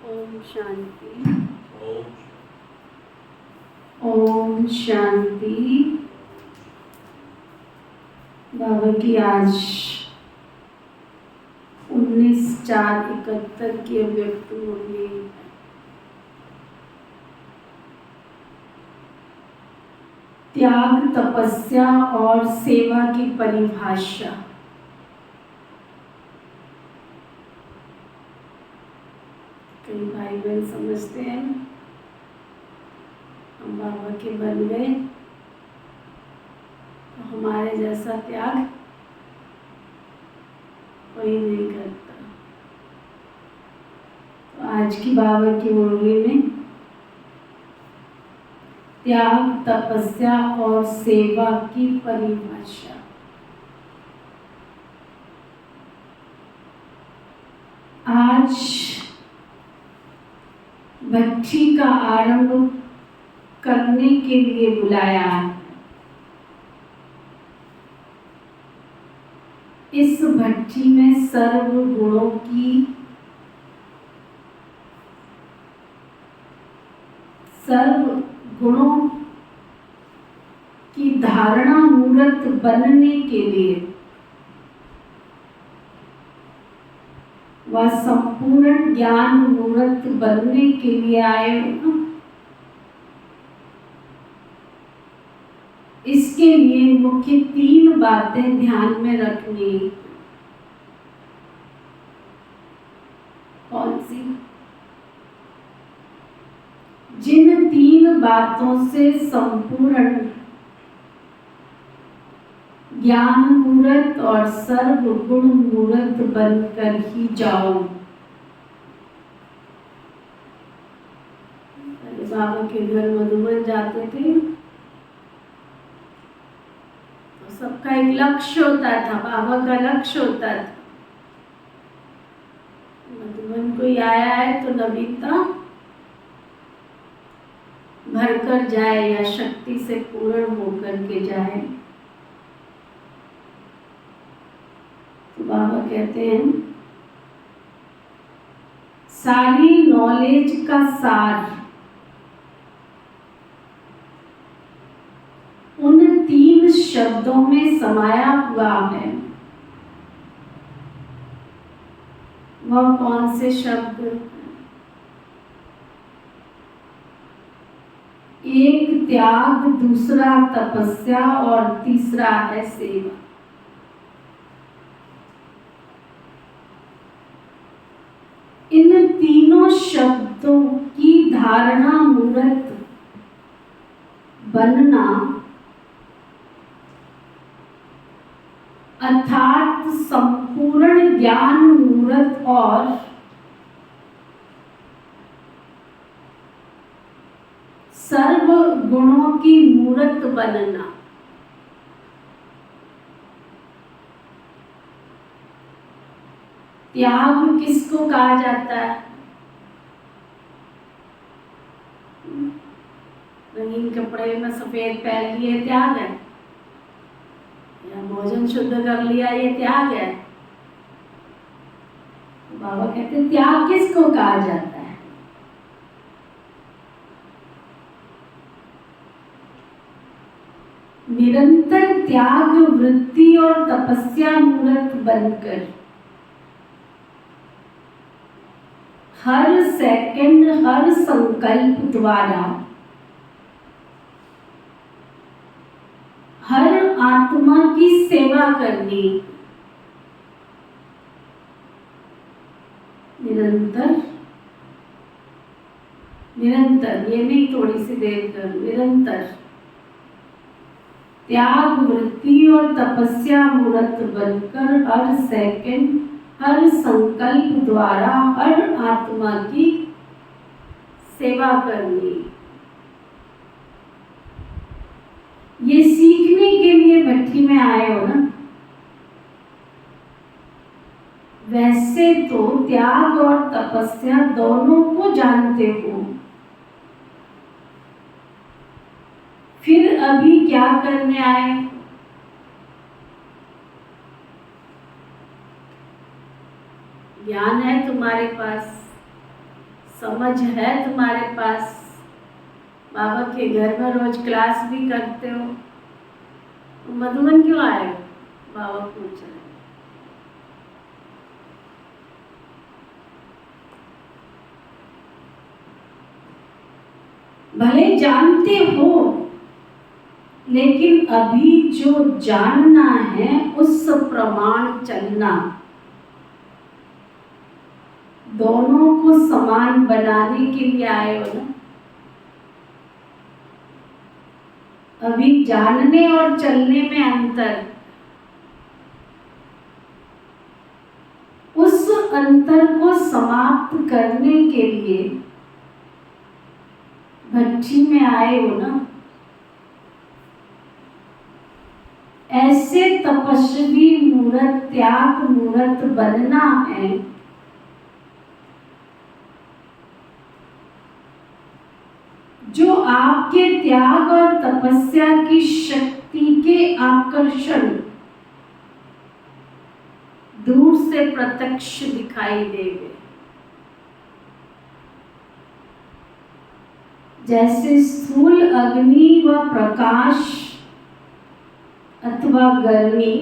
ओम शांति। ओम ओम शांति। बाबा की आज 19/4/71 की अव्यक्त मुरली है। त्याग, तपस्या और सेवा की परिभाषा। कई भाई बहन समझते हैं हम बाबा के बन गए तो हमारे जैसा त्याग कोई नहीं करता। तो आज की बाबा की मुरली में त्याग, तपस्या और सेवा की परिभाषा। आज भट्टी का आरंभ करने के लिए बुलाया है। इस भट्टी में सर्व गुणों की धारणा मूर्त बनने के लिए वह संपूर्ण ज्ञान मूर्त बनने के लिए आए हो। इसके लिए मुख्य 3 बातें ध्यान में रखनी। कौन सी? जिन 3 बातों से संपूर्ण ज्ञान मूर्त और सर्व गुण मूर्त बनकर ही जाओ। बाबा के घर मधुबन जाते थे तो सबका एक लक्ष्य होता था, बाबा का लक्ष्य होता था। मधुबन कोई आया है तो नवीनता भरकर जाए या शक्ति से पूर्ण होकर के जाए। तो बाबा कहते हैं सारी नॉलेज का सार उन 3 शब्दों में समाया हुआ है। वह कौन से शब्द? एक त्याग, दूसरा तपस्या और तीसरा है सेवा। इन तीनों शब्दों की धारणा मूर्त बनना अर्थात संपूर्ण ज्ञान मूर्त और सर्व गुणों की मूर्त बनना। त्याग किसको कहा जाता है? रंगीन कपड़े में सफेद पहन लिए त्याग है, या भोजन शुद्ध कर लिया ये त्याग है। बाबा कहते हैं त्याग किसको कहा जाता है? निरंतर त्याग वृत्ति और तपस्या मूर्त बनकर हर सेकंड, हर संकल्प द्वारा हर आत्मा की सेवा करनी। निरंतर निरंतर, ये नहीं थोड़ी सी देर कर, निरंतर त्याग वृत्ति और तपस्या मूर्त बनकर हर सेकंड, हर संकल्प द्वारा हर आत्मा की सेवा करनी। ये सीखने के लिए भट्टी में आए हो ना। वैसे तो त्याग और तपस्या दोनों को जानते हो, फिर अभी क्या करने आए? ज्ञान है तुम्हारे पास, समझ है तुम्हारे पास, बाबा के घर में रोज क्लास भी करते हो, मधुबन क्यों आए? बाबा पूछ रहे। भले जानते हो, लेकिन अभी जो जानना है उस प्रमाण चलना, दोनों को समान बनाने के लिए आए हो ना। अभी जानने और चलने में अंतर, उस अंतर को समाप्त करने के लिए भट्टी में आए हो ना। ऐसे तपस्वी मूर्त, त्याग मूर्त बनना है जो आपके त्याग और तपस्या की शक्ति के आकर्षण दूर से प्रत्यक्ष दिखाई देंगे। जैसे स्थूल अग्नि व प्रकाश अथवा गर्मी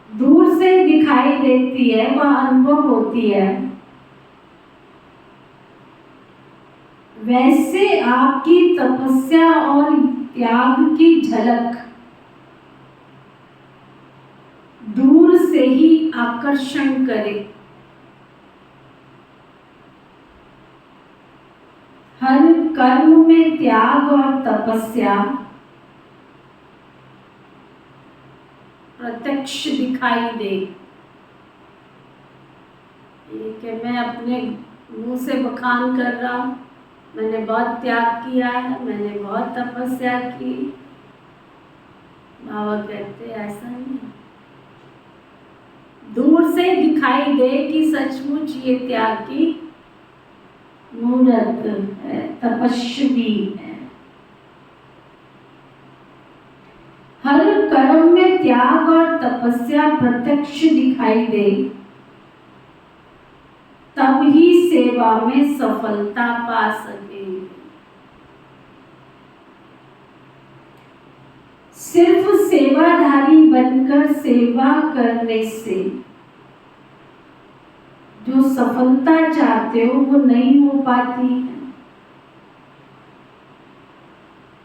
दूर से दिखाई देती है, वह अनुभव होती है, वैसे आपकी तपस्या और त्याग की झलक दूर से ही आकर्षण करे। हर कर्म में त्याग और तपस्या प्रत्यक्ष दिखाई दे। ये कि मैं अपने मुंह से बखान कर रहा हूँ, मैंने बहुत त्याग किया है, मैंने बहुत तपस्या की। बाबा कहते ऐसा नहीं, दूर से दिखाई दे कि सचमुच ये त्याग की मूर्त है, तपस्वी है। हर कर्म में त्याग और तपस्या प्रत्यक्ष दिखाई दे, तब ही सेवा में सफलता पा सकेंगे। सिर्फ सेवाधारी बनकर सेवा करने से जो सफलता चाहते हो वो नहीं हो पाती है।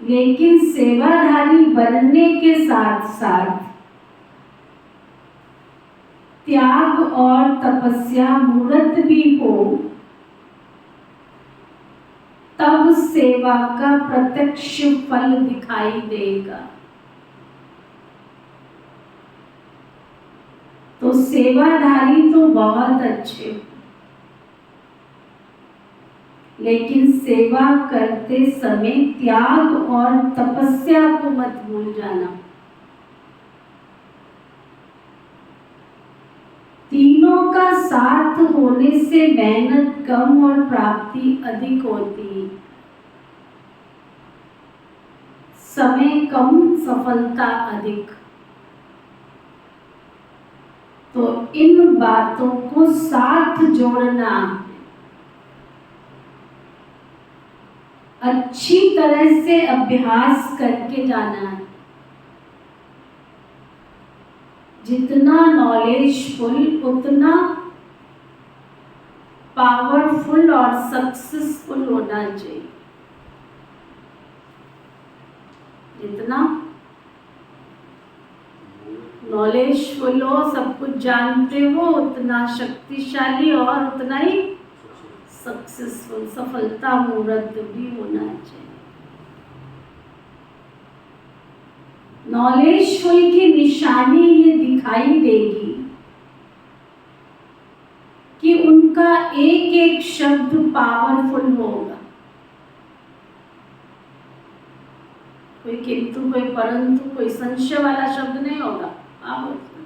लेकिन सेवाधारी बनने के साथ साथ त्याग और तपस्या मूर्त भी हो, तब सेवा का प्रत्यक्ष फल दिखाई देगा। तो सेवाधारी तो बहुत अच्छे, लेकिन सेवा करते समय त्याग और तपस्या को मत भूल जाना। तीनों का साथ होने से मेहनत कम और प्राप्ति अधिक होती है। समय कम, सफलता अधिक। तो इन बातों को साथ जोड़ना, अच्छी तरह से अभ्यास करके जाना है। जितना नॉलेजफुल उतना पावरफुल और सक्सेसफुल होना चाहिए। जितना नॉलेजफुल हो, सब कुछ जानते हो, उतना शक्तिशाली और उतना ही सक्सेसफुल, सफलता मूर्त भी होना चाहिए। नॉलेजफुल की निशानी ये दिखाई देगी कि उनका एक एक शब्द पावरफुल होगा। कोई किंतु, कोई परंतु, कोई संशय वाला शब्द नहीं होगा, पावरफुल।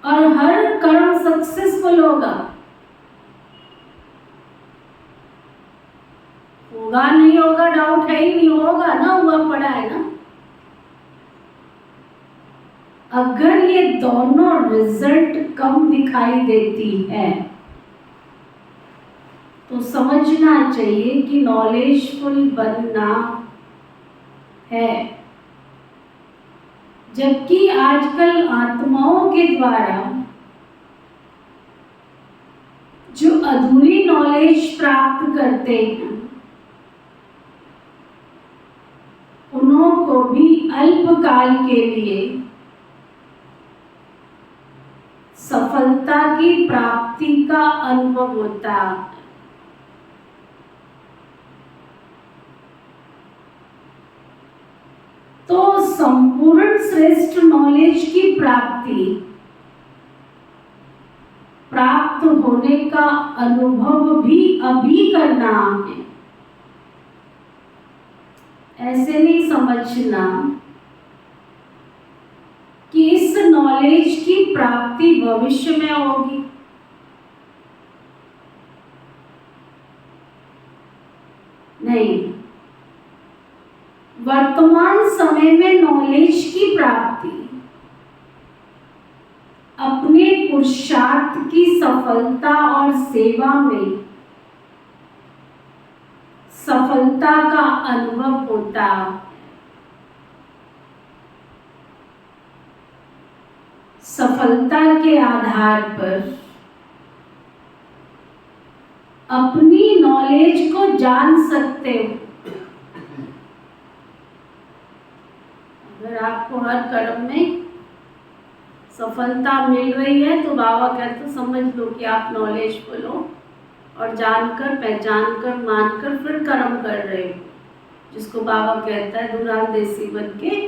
और हर कर्म सक्सेसफुल होगा। होगा नहीं होगा डाउट है ही नहीं, होगा ना, हुआ पड़ा है ना। अगर ये दोनों रिजल्ट कम दिखाई देती है तो समझना चाहिए कि नॉलेजफुल बनना है। जबकि आजकल आत्माओं के द्वारा जो अधूरी नॉलेज प्राप्त करते हैं, उन्हों को भी अल्पकाल के लिए सफलता की प्राप्ति का अनुभव होता है। तो संपूर्ण श्रेष्ठ नॉलेज की प्राप्त होने का अनुभव भी अभी करना है। ऐसे नहीं समझना कि इस नॉलेज की प्राप्ति भविष्य में होगी। नहीं, वर्तमान समय में नॉलेज की प्राप्ति अपने पुरुषार्थ की सफलता और सेवा में सफलता का अनुभव होता है। सफलता के आधार पर अपनी नॉलेज को जान सकते हो। अगर आपको हर कर्म में सफलता मिल रही है तो बाबा कहते समझ लो कि आप नॉलेजफुल हो और जानकर, पहचानकर, मानकर फिर कर्म कर रहे हो, जिसको बाबा कहता है दूरांदेशी बन के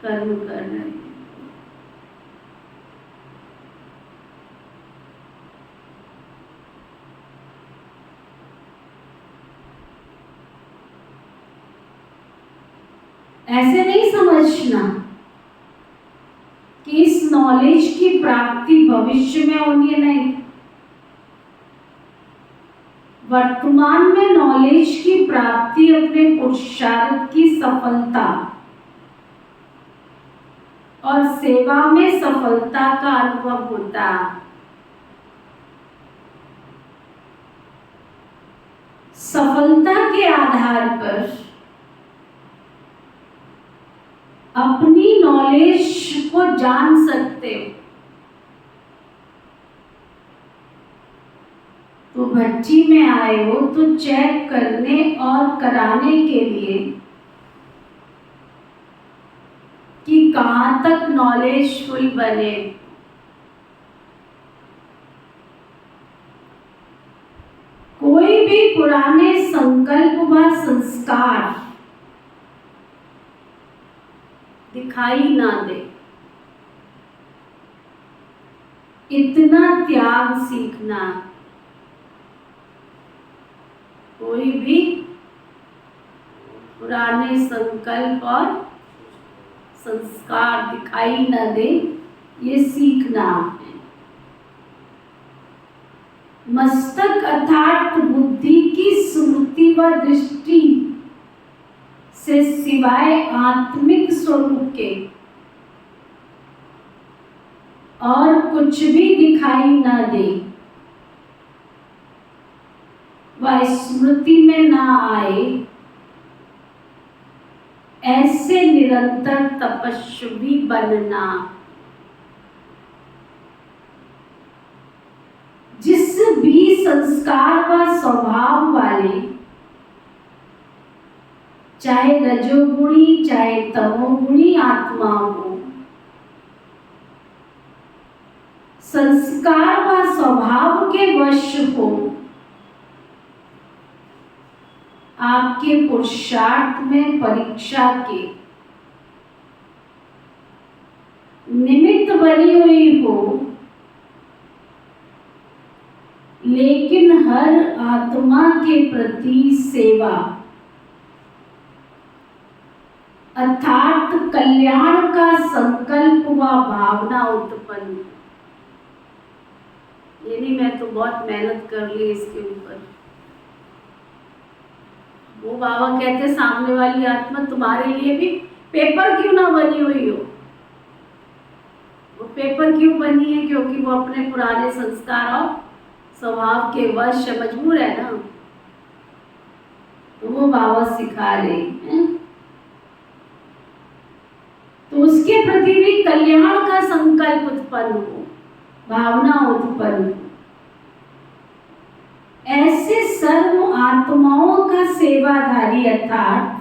कर्म कर रहे हैं। ऐसे नहीं समझना कि इस नॉलेज की प्राप्ति भविष्य में होनी है। नहीं, वर्तमान में नॉलेज की प्राप्ति अपने पुरुषार्थ की सफलता और सेवा में सफलता का अनुभव होता है। सफलता के आधार पर अपनी नॉलेज को जान सकते हो। तो भट्टी में आए हो तो चेक करने और कराने के लिए कि कहां तक नॉलेजफुल बने। कोई भी पुराने संकल्प व संस्कार दिखाई ना दे, इतना त्याग सीखना। कोई भी पुराने संकल्प और संस्कार दिखाई न दे, ये सीखना है। मस्तक अर्थात बुद्धि की स्मृति व दृष्टि से सिवाय आत्मिक स्वरूप के और कुछ भी दिखाई न दे, वह स्मृति में ना आए, ऐसे निरंतर तपस्वी बनना। जिस भी संस्कार व स्वभाव वाले, चाहे रजोगुणी चाहे तमोगुणी आत्मा हो, संस्कार व स्वभाव के वश हो, आपके पुरुषार्थ में परीक्षा के निमित्त बनी हुई हो, लेकिन हर आत्मा के प्रति सेवा अर्थात कल्याण का संकल्प व भावना उत्पन्न। ये नहीं मैं तो बहुत मेहनत कर ली इसके ऊपर। वो बाबा कहते सामने वाली आत्मा तुम्हारे लिए भी पेपर क्यों ना बनी हुई हो। वो पेपर क्यों बनी है? क्योंकि वो अपने पुराने संस्कार और स्वभाव के वश मजबूर है ना। वो बाबा सिखा रहे हैं। तो उसके प्रति भी कल्याण का संकल्प उत्पन्न हो, भावना उत्पन्न हो। ऐसे सर्व आत्माओं का सेवाधारी अर्थात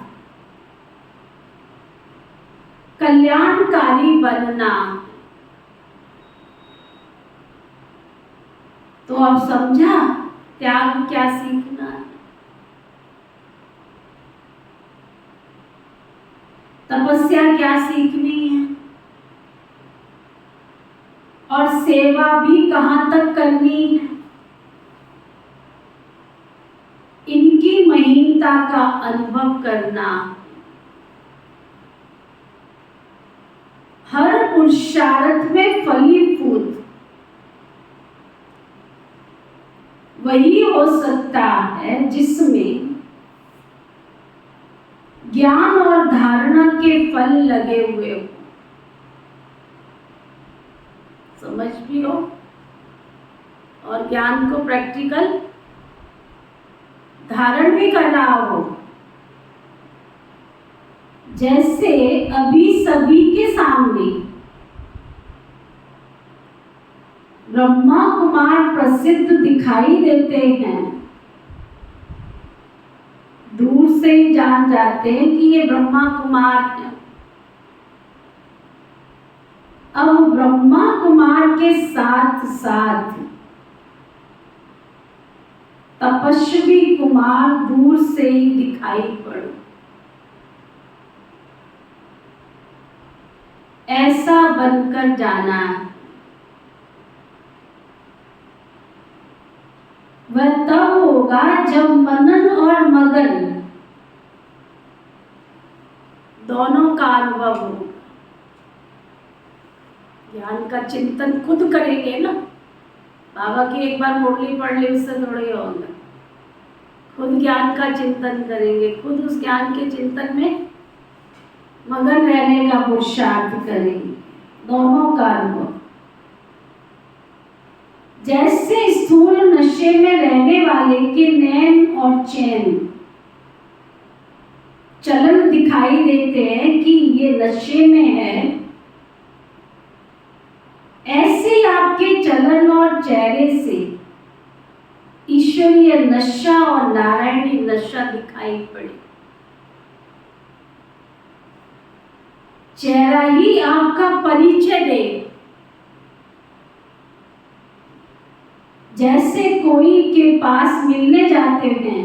कल्याणकारी बनना। तो अब समझा त्याग क्या सीखना है, तपस्या क्या सीखनी है, और सेवा भी कहां तक करनी है। इनकी महीनता का अनुभव करना। हर पुरुषार्थ में फलीभूत वही हो सकता है जिसमें ज्ञान और धारणा के फल लगे हुए हो, समझ भी हो और ज्ञान को प्रैक्टिकल धारण भी कर रहा हो। जैसे अभी सभी के सामने ब्रह्मा कुमार प्रसिद्ध दिखाई देते हैं, दूर से ही जान जाते हैं कि ये ब्रह्मा कुमार है। अब ब्रह्मा कुमार के साथ साथ तपस्वी कुमार दूर से ही दिखाई पड़े, ऐसा बनकर जाना है। वह तब होगा जब मनन और मगन दोनों का अनुभव हो। ज्ञान का चिंतन खुद करेंगे ना, बाबा की एक बार मुरली पढ़ ली उससे थोड़ी होगा। खुद ज्ञान का चिंतन करेंगे, खुद उस ज्ञान के चिंतन में मगन रहने का पुरुषार्थ करेंगे, दोनों का अनुभव। जैसे स्थूल नशे में रहने वाले के नैन और चैन चलन दिखाई देते हैं कि ये नशे में है, ऐसे आपके चलन और चेहरे से ईश्वरीय नशा और नारायणी नशा दिखाई पड़े। चेहरा ही आपका परिचय दे। जैसे कोई के पास मिलने जाते हैं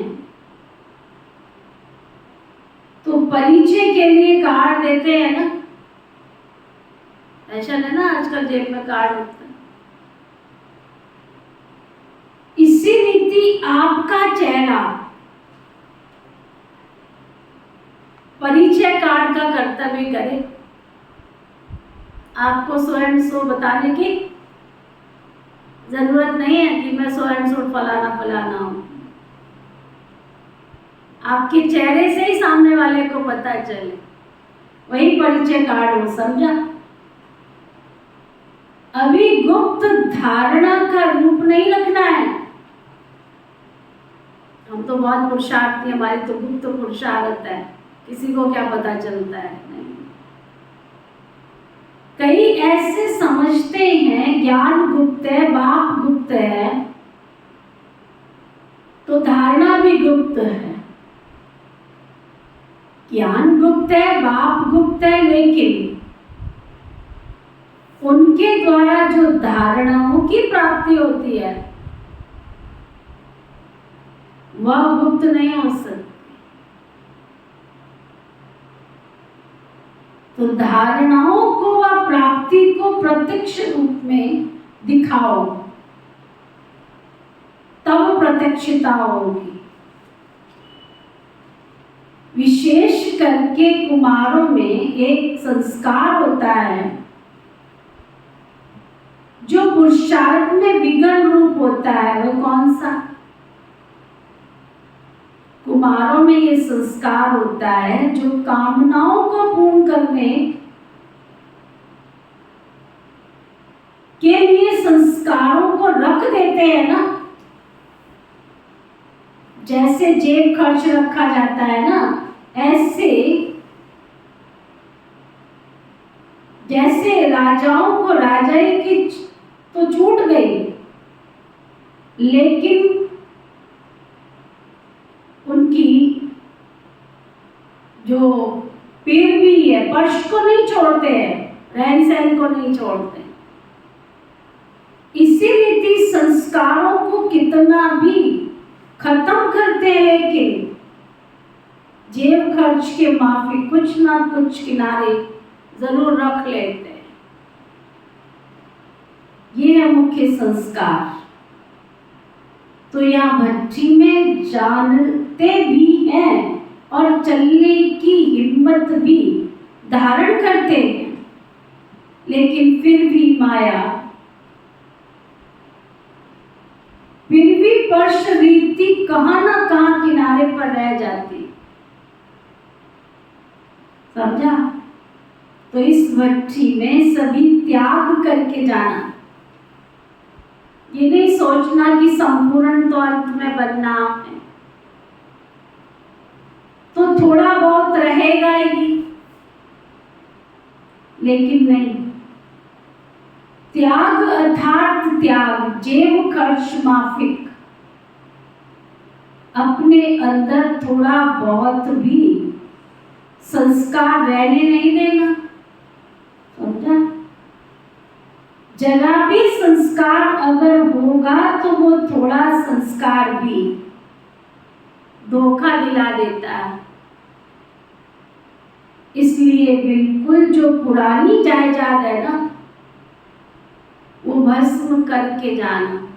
तो परिचय के लिए कार्ड देते हैं ना, ऐसा है ना, आजकल जेब में कार्ड होता है। इसी रीति आपका चेहरा परिचय कार्ड का कर्तव्य करे। आपको सो एंड सो बताने की जरूरत नहीं है कि मैं सो एंड सो फलाना फलाना हूं। आपके चेहरे से ही सामने वाले को पता चले, वही परिचय कार्ड हो, समझा। अभी गुप्त धारणा का रूप नहीं रखना है। हम तो बहुत पुरुषार्थी, हमारी तो गुप्त पुरुषार्थ है, किसी को क्या पता चलता है। नहीं, कई ऐसे समझते हैं ज्ञान गुप्त है, बाप गुप्त है, तो धारणा भी गुप्त है। ज्ञान गुप्त है, बाप गुप्त है, लेकिन उनके द्वारा जो धारणाओं की प्राप्ति होती है वह गुप्त नहीं हो सकती। तो धारणाओं को व प्राप्ति को प्रत्यक्ष रूप में दिखाओ, तब प्रत्यक्षता होगी। विशेष करके कुमारों में एक संस्कार होता है जो पुरुषार्थ में विघ्न रूप होता है। वह कौन सा? कुमारों में ये संस्कार होता है जो कामनाओं को पूर्ण करने के लिए संस्कारों को रख देते हैं ना। जैसे जेब खर्च रखा जाता है ना, ऐसे जैसे राजाओं को राजाई की तो छूट गई, लेकिन उनकी जो पैरवी है, पर्श को नहीं छोड़ते हैं, रहन सहन को नहीं छोड़ते। इसी रीति संस्कारों को कितना भी खत्म करते हैं, लेकिन जेब खर्च के माफी कुछ ना कुछ किनारे जरूर रख लेते हैं। ये है मुख्य संस्कार। तो यहाँ भट्टी में जानते भी हैं और चलने की हिम्मत भी धारण करते हैं, लेकिन फिर भी माया, फिर भी पर्श रीति कहाँ ना कहाँ किनारे पर रह जाती। समझा? तो इस भट्टी में सभी त्याग करके जाना। ये नहीं सोचना कि संपूर्ण तो अंत में बनना है, तो थोड़ा बहुत रहेगा ही, लेकिन नहीं। त्याग अर्थात त्याग, जेब खर्च माफिक, अपने अंदर थोड़ा बहुत भी संस्कार रहने नहीं देना। समझा? जरा भी संस्कार अगर होगा तो वो थोड़ा संस्कार भी धोखा दिला देता है। इसलिए बिल्कुल जो पुरानी जायदाद है ना, वो भस्म करके जाना,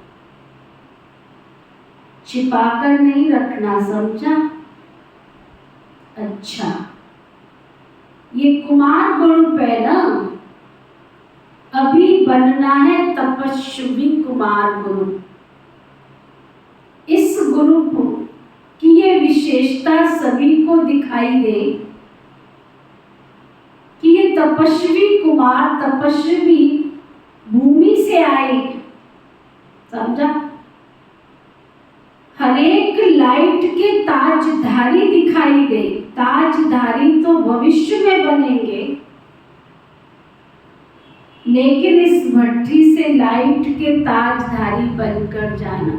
छिपाकर नहीं रखना। समझा? अच्छा, ये कुमार गुरु है ना, अभी बनना है तपस्वी कुमार गुरु। इस गुरु को की ये विशेषता सभी को दिखाई दे कि ये तपस्वी कुमार तपस्वी भूमि से आए। समझा? हरेक लाइट के ताजधारी दिखाई दे। ताजधारी तो भविष्य में बनेंगे, लेकिन इस भट्टी से लाइट के ताजधारी बनकर जाना।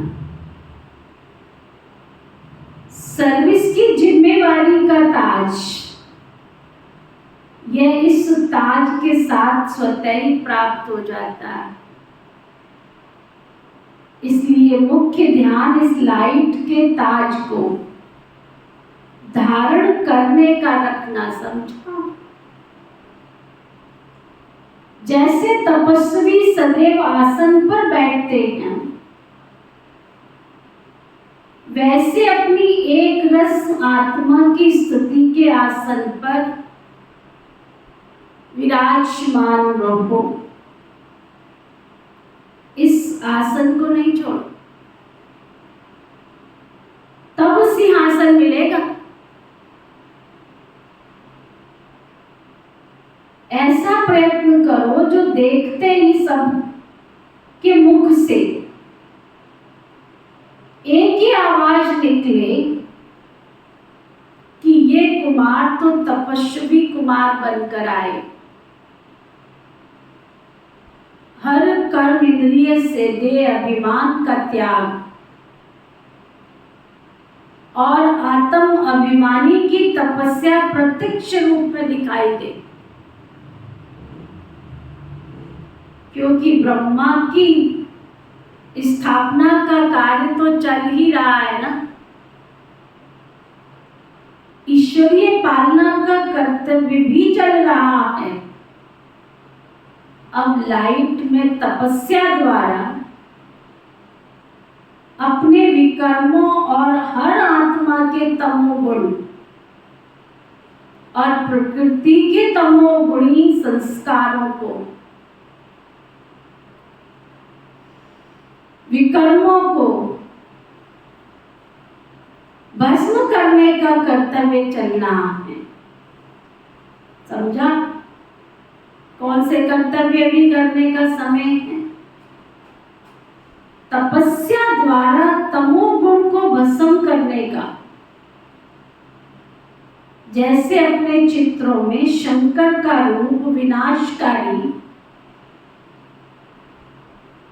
सर्विस की जिम्मेवारी का ताज, यह इस ताज के साथ स्वतः ही प्राप्त हो जाता है। इसलिए मुख्य ध्यान इस लाइट के ताज को धारण करने का रखना। समझा? जैसे तपस्वी सदैव आसन पर बैठते हैं, वैसे अपनी एक रस आत्मा की स्तुति के आसन पर विराजमान रहो। इस आसन को नहीं छोड़ो, तब सिंहासन मिलेगा। ऐसा प्रयत्न करो जो देखते ही सब के मुख से एक ही आवाज निकले कि ये कुमार तो तपस्वी कुमार बनकर आए। हर कर्म इंद्रिय से दे अभिमान का त्याग और आत्म अभिमानी की तपस्या प्रत्यक्ष रूप में दिखाई दे। क्योंकि ब्रह्मा की स्थापना का कार्य तो चल ही रहा है ना, ईश्वरीय पालना का कर्तव्य भी चल रहा है। अब लाइट में तपस्या द्वारा अपने विकर्मों और हर आत्मा के तमोगुण और प्रकृति के तमोगुणी संस्कारों को, विकर्मों को भस्म करने का कर्तव्य चलना है। समझा? कौन से कर्तव्य भी करने का समय है? तपस्या द्वारा तमोगुण को भस्म करने करने का। जैसे अपने चित्रों में शंकर का रूप विनाशकारी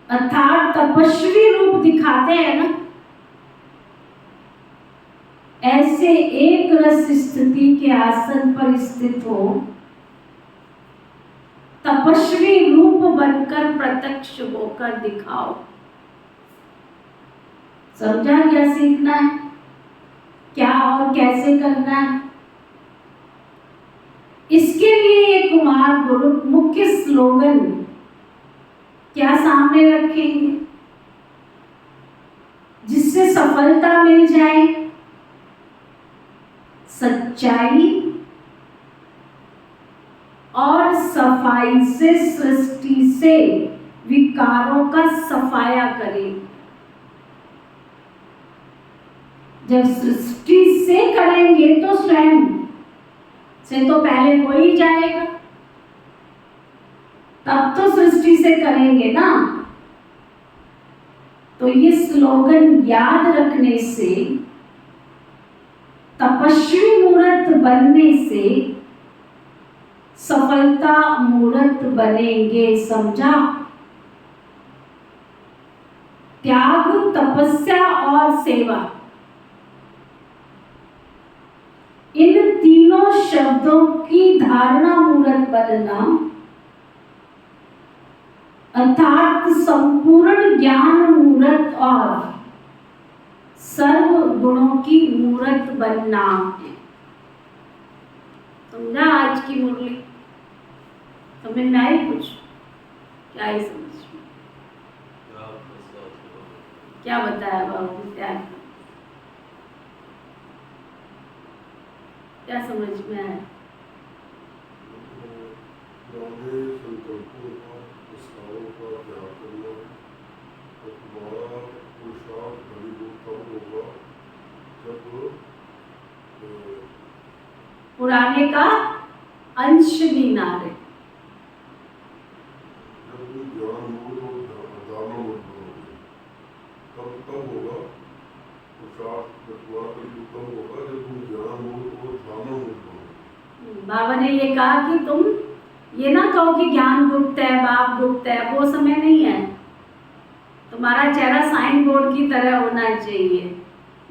अर्थात तपस्वी रूप दिखाते हैं ना, ऐसे एक रस स्थिति के आसन पर स्थित हो तपस्वी रूप बनकर प्रत्यक्ष होकर दिखाओ। समझा क्या सीखना है, क्या और कैसे करना है? इसके लिए ये कुमार गुरु मुख्य स्लोगन क्या सामने रखेंगे जिससे सफलता मिल जाए? सच्चाई और सफाई से सृष्टि से विकारों का सफाया करें। जब सृष्टि से करेंगे तो स्वयं से तो पहले हो ही जाएगा, तब तो सृष्टि से करेंगे ना। तो ये स्लोगन याद रखने से, तपस्वी मूर्त बनने से सफलता मूर्त बनेंगे। समझा? त्याग, तपस्या और सेवा, इन तीनों शब्दों की धारणा मूर्त बनना अर्थात संपूर्ण ज्ञान मूर्त और सर्व गुणों की मूर्त बनना है। समझा? आज की मुरली समझ में आई? कुछ क्या है समझ में? क्या बताया बाबू? क्या समझ में आया? पुराने का अंश भी ना रहे। बाबा ने ये कहा कि तुम ये ना कहो कि ज्ञान गुप्त है, बाप गुप्त है, वो समय नहीं है। तुम्हारा चेहरा साइन बोर्ड की तरह होना चाहिए,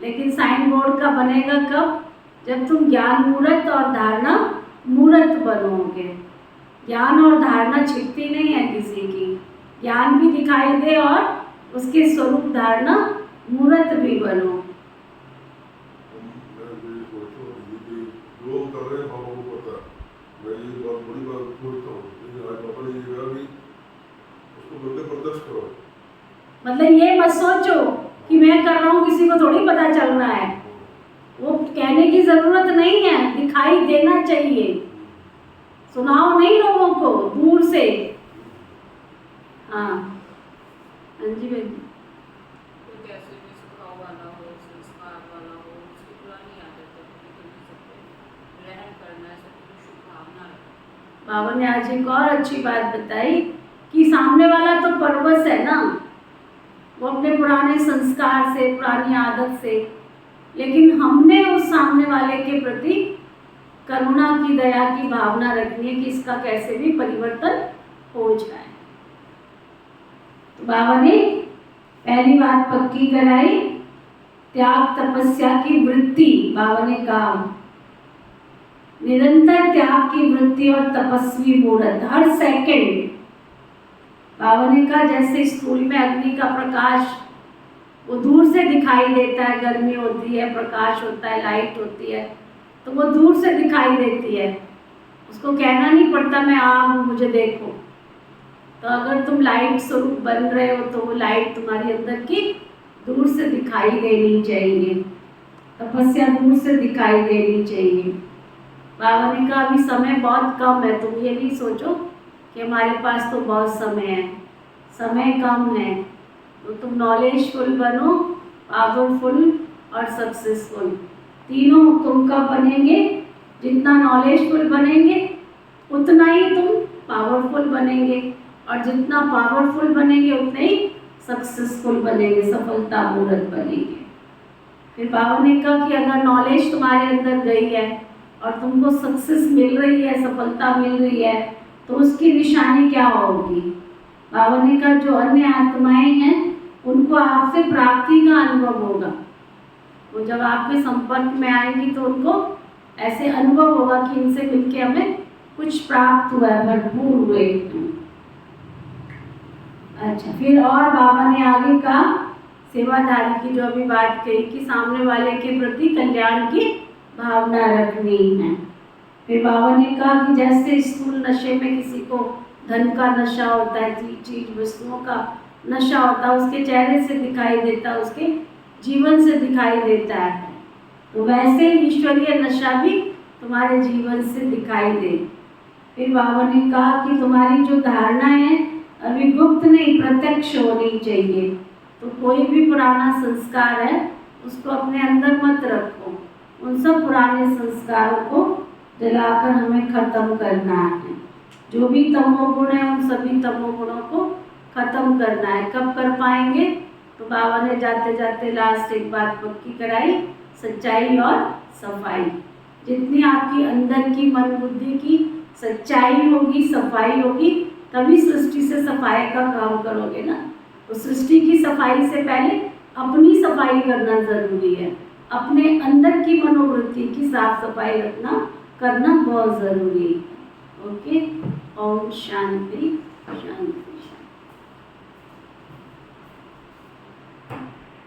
लेकिन साइन बोर्ड का बनेगा कब? जब तुम ज्ञान मूर्त और धारणा मूर्त बनोगे। ज्ञान और धारणा छिपती नहीं है किसी की, ज्ञान भी दिखाई दे और उसके स्वरूप धारणा मूर्त भी बनो। मतलब ये मत सोचो कि मैं कर रहा हूँ, किसी को थोड़ी पता चल रहा है। वो कहने की जरूरत नहीं है, दिखाई देना चाहिए। सुनाओ नहीं लोगों को दूर से। हाँ हाँ जी बहन। बाबा ने आज एक और अच्छी बात बताई कि सामने वाला तो परवश है ना, वो अपने पुराने संस्कार से, पुरानी आदत से, लेकिन हमने उस सामने वाले के प्रति करुणा की, दया की भावना रखनी है कि इसका कैसे भी परिवर्तन हो जाए। तो बाबा ने पहली बात पक्की कराई, त्याग तपस्या की वृत्ति। बाबा ने कहा निरंतर त्याग की वृत्ति और तपस्वी मूर्त हर सेकंड। बाबा ने कहा जैसे स्कूल में अग्नि का प्रकाश वो दूर से दिखाई देता है, गर्मी होती है, प्रकाश होता है, लाइट होती है, तो वो दूर से दिखाई देती है, उसको कहना नहीं पड़ता मैं आग हूँ मुझे देखो। तो अगर तुम लाइट स्वरूप बन रहे हो तो वो लाइट तुम्हारी अंदर की दूर से दिखाई देनी चाहिए, तपस्या दूर से दिखाई देनी चाहिए। बाबा ने कहा अभी समय बहुत कम है, तुम ये नहीं सोचो कि हमारे पास तो बहुत समय है, समय कम है। तो तुम नॉलेजफुल बनो, पावरफुल और सक्सेसफुल। तीनों तुम कब बनेंगे? जितना नॉलेजफुल बनेंगे उतना ही तुम पावरफुल बनेंगे, और जितना पावरफुल बनेंगे उतने ही सक्सेसफुल बनेंगे, सफलता मूर्त बनेंगे। फिर बाबा ने कहा कि अगर नॉलेज तुम्हारे अंदर गई है और तुमको सक्सेस मिल रही है, सफलता मिल रही है, तो उसकी निशानी क्या होगी? बाबा ने कहा जो अन्य आत्माएं हैं उनको आपसे प्राप्ति का अनुभव होगा। वो जब आपके संपर्क में आएंगी तो उनको ऐसे अनुभव होगा कि इनसे मिलके हमें कुछ प्राप्त हुआ है, भरपूर हुए। अच्छा, फिर और बाबा ने आगे कहा सेवादारी की जो अभी बात कही कि सामने वाले के प्रति कल्याण की भावना रखनी है। फिर बाबा ने कहा कि जैसे स्थूल नशे में किसी को धन का नशा होता है, चीज वस्तुओं का नशा होता है, उसके चेहरे से दिखाई देता है, उसके जीवन से दिखाई देता है, तो वैसे ईश्वरीय नशा भी तुम्हारे जीवन से दिखाई दे। फिर बाबा ने कहा कि तुम्हारी जो धारणा है अभी गुप्त नहीं, प्रत्यक्ष होनी चाहिए। तो कोई भी पुराना संस्कार है उसको अपने अंदर मत रखो, उन सब पुराने संस्कारों को जलाकर हमें खत्म करना है। जो भी तमोगुण है उन सभी तमोगुणों को खत्म करना है। कब कर पाएंगे? तो बाबा ने जाते जाते लास्ट एक बात पक्की कराई, सच्चाई और सफाई। जितनी आपकी अंदर की मन बुद्धि की सच्चाई होगी, सफाई होगी, तभी सृष्टि से सफाई का काम करोगे ना। तो सृष्टि की सफाई से पहले अपनी सफाई करना जरूरी है। अपने अंदर की मनोवृत्ति की साफ सफाई करना बहुत जरूरी है। ओके, ओम शांति शांति।